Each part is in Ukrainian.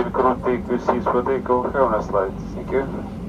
Aircraft take seats for takeoff, have a flight. Thank you.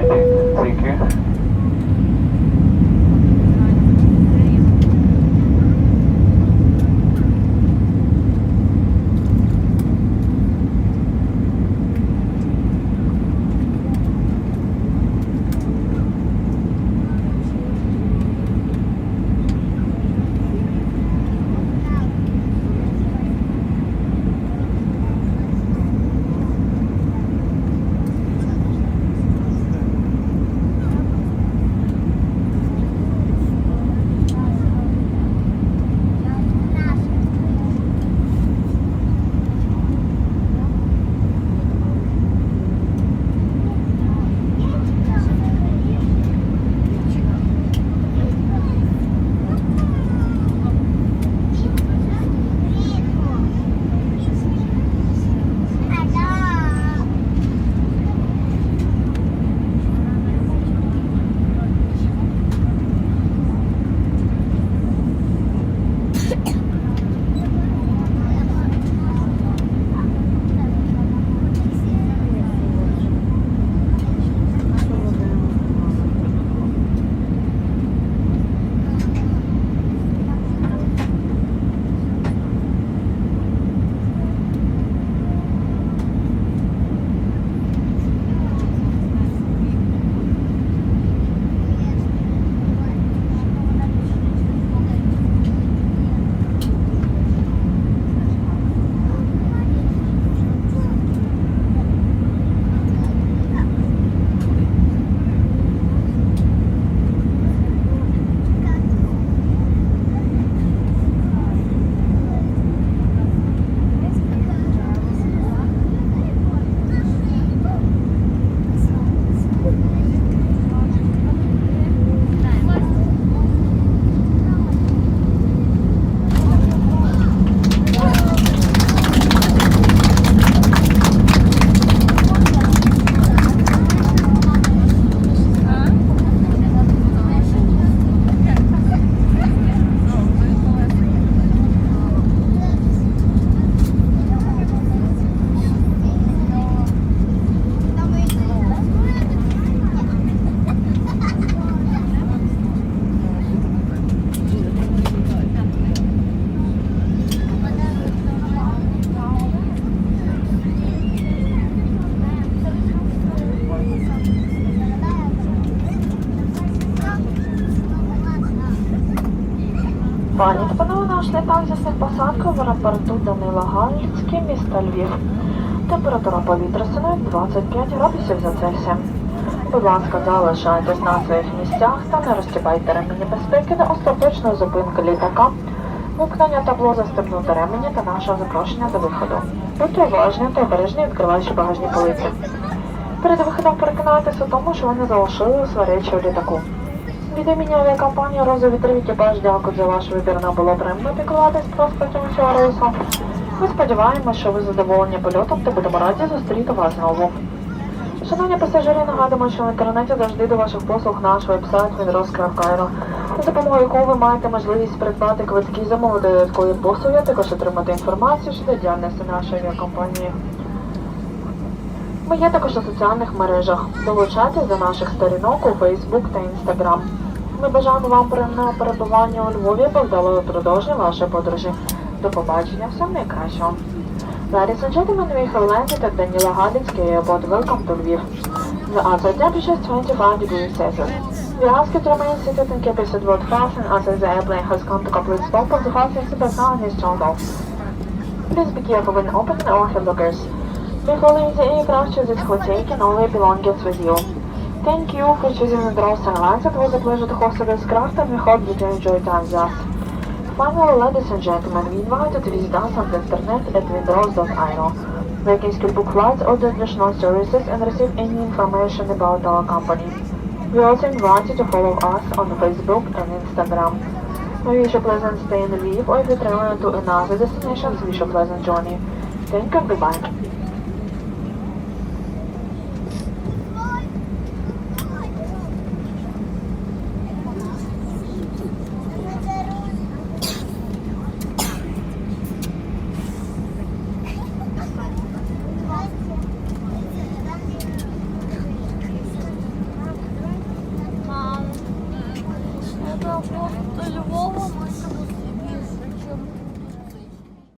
landing. Thank you. Пані та панове, наш літак здійснив посадку в аеропорту Данила Галицький, місто Львів. Температура повітря становить 25 градусів за Цельсієм. Будь ласка, залишайтесь на своїх місцях та не розтібайте ремені безпеки до остаточної зупинки літака, вимкнення табло застебнути ремені та нашого запрошення до виходу. Будьте уважні та обережні, відкриваючи багажні полиці. Перед виходом переконайтесь у тому, що ви не залишили свої речі у літаку. Від імені авіакомпанії «Розовий вітер» екіпаж дякую за ваш вибір. Нам було приємно піклуватись про протягом цього рейсу. Ми сподіваємося, що ви задоволені польотом та будемо раді зустріти вас знову. Шановні пасажири, нагадуємо, що в інтернеті завжди до ваших послуг наш веб-сайт Winroscraft Cairo, за допомогою якого ви маєте можливість придбати квитки, замовити додаткові послуги, а також отримати інформацію щодо діяльності нашої авіакомпанії. Ми є також у соціальних мережах. Долучайтесь до наших сторінок у Facebook та Instagram. Ми бажаємо вам приємного перебування у Львові та вдалого продовження вашої подорожі. До побачення, всього найкращого. Ladies and gentlemen, we have landed at Danila Галицький Airport. Welcome to Lviv. The outside temperature is 25 degrees Celsius. We ask you to remain seated and keep your seatbelt fastened until the airplane has come to complete stop of the fastening seatbelt sign is turned off. Please be careful when opening all hand lockers. Before leaving the aircraft, choose who taking all your belongings with you. Thank you for choosing the Draws Airlines. It was a pleasure to host this craft and we hope you can enjoy time with us. Finally, ladies and gentlemen, we invite you to visit us on the internet at windraws.io, where you can book flights, order additional services and receive any information about our company. We also invite you to follow us on Facebook and Instagram. We wish you a pleasant stay in Lviv, or if you travel to another destination, we wish you a pleasant journey. Thank you and goodbye. Львова ми чомусь